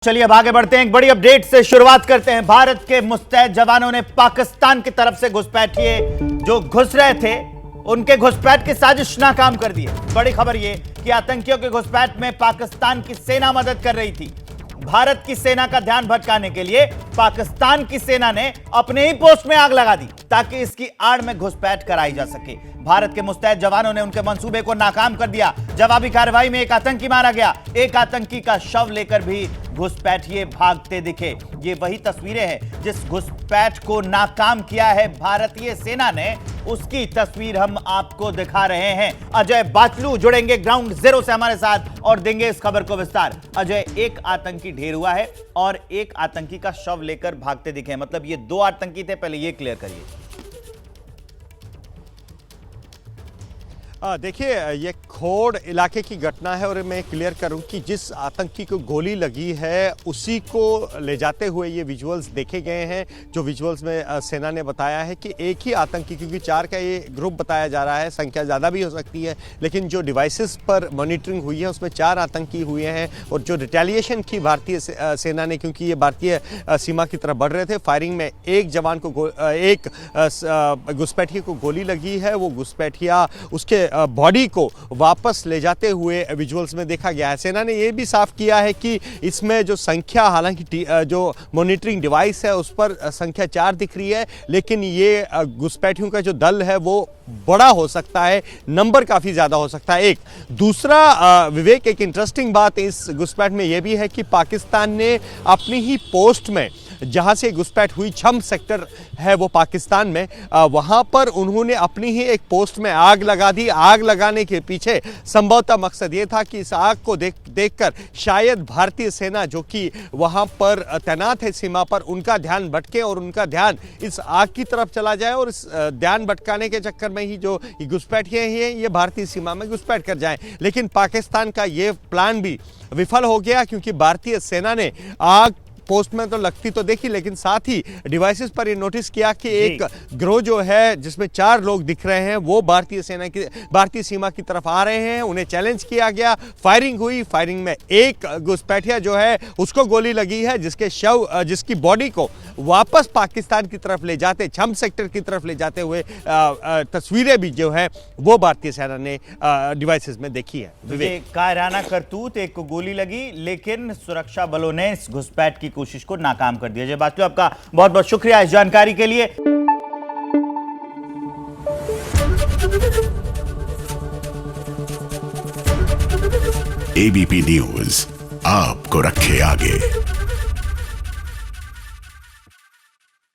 चलिए अब आगे बढ़ते हैं। एक बड़ी अपडेट से शुरुआत करते हैं। भारत के मुस्तैद जवानों ने पाकिस्तान की तरफ से घुसपैठिए जो घुस रहे थे उनके घुसपैठ की साजिश नाकाम कर दी है। बड़ी खबर यह कि आतंकियों के घुसपैठ में पाकिस्तान की सेना मदद कर रही थी। भारत की सेना का ध्यान भटकाने के लिए पाकिस्तान की सेना ने अपने ही पोस्ट में आग लगा दी ताकि इसकी आड़ में घुसपैठ कराई जा सके। भारत के मुस्तैद जवानों ने उनके मंसूबे को नाकाम कर दिया। जवाबी कार्रवाई में एक आतंकी मारा गया। एक आतंकी का शव लेकर भी घुसपैठिए भागते दिखे। ये वही तस्वीरें हैं जिस घुसपैठ को नाकाम किया है भारतीय सेना ने, उसकी तस्वीर हम आपको दिखा रहे हैं। अजय बाचलू जुड़ेंगे ग्राउंड जीरो से हमारे साथ और देंगे इस खबर को विस्तार। अजय, एक आतंकी ढेर हुआ है और एक आतंकी का शव लेकर भागते दिखे, मतलब ये दो आतंकी थे, पहले ये क्लियर करिए। देखिए, ये खोड़ इलाके की घटना है और मैं क्लियर करूं कि जिस आतंकी को गोली लगी है उसी को ले जाते हुए ये विजुअल्स देखे गए हैं। जो विजुअल्स में सेना ने बताया है कि एक ही आतंकी, क्योंकि 4 का ये ग्रुप बताया जा रहा है, संख्या ज़्यादा भी हो सकती है, लेकिन जो डिवाइसेस पर मॉनिटरिंग हुई है उसमें 4 आतंकी हुए हैं। और जो रिटेलिएशन की भारतीय सेना ने, क्योंकि ये भारतीय सीमा की तरफ बढ़ रहे थे, फायरिंग में एक जवान को एक घुसपैठिए को गोली लगी है। वो घुसपैठिया उसके बॉडी को वापस ले जाते हुए विजुअल्स में देखा गया है। सेना ने यह भी साफ किया है कि इसमें जो संख्या, हालांकि जो मॉनिटरिंग डिवाइस है उस पर संख्या 4 दिख रही है, लेकिन ये घुसपैठियों का जो दल है वो बड़ा हो सकता है, नंबर काफ़ी ज़्यादा हो सकता है। एक दूसरा विवेक, एक इंटरेस्टिंग बात इस घुसपैठ में यह भी है कि पाकिस्तान ने अपनी ही पोस्ट में, जहां से घुसपैठ हुई, छम सेक्टर है वो पाकिस्तान में, वहां पर उन्होंने अपनी ही एक पोस्ट में आग लगा दी। आग लगाने के पीछे संभवतः मकसद ये था कि इस आग को देखकर शायद भारतीय सेना जो कि वहां पर तैनात है सीमा पर, उनका ध्यान भटके और उनका ध्यान इस आग की तरफ चला जाए और इस ध्यान भटकाने के चक्कर में ही जो घुसपैठिए हैं ये भारतीय सीमा में घुसपैठ कर जाएं। लेकिन पाकिस्तान का ये प्लान भी विफल हो गया, क्योंकि भारतीय सेना ने आग पोस्ट में तो लगती तो देखी, लेकिन साथ ही डिवाइसेस पर ये नोटिस किया कि एक गिरोह जो है जिसमें 4 लोग दिख रहे हैं वो भारतीय सीमा की तरफ आ रहे हैं। उन्हें चैलेंज किया गया, फायरिंग हुई। फायरिंग में एक घुसपैठिया जो है उसको गोली लगी है, जिसकी बॉडी को वापस पाकिस्तान की तरफ ले जाते, छम सेक्टर की तरफ ले जाते हुए तस्वीरें भी जो है वो भारतीय सेना ने डिवाइसेस में देखी है। कायराना करतूत, एक को गोली लगी, लेकिन सुरक्षा बलों ने इस घुसपैठ की कोशिश को नाकाम कर दिया। जय बाचलू, आपका बहुत बहुत शुक्रिया इस जानकारी के लिए। एबीपी न्यूज आपको रखे आगे।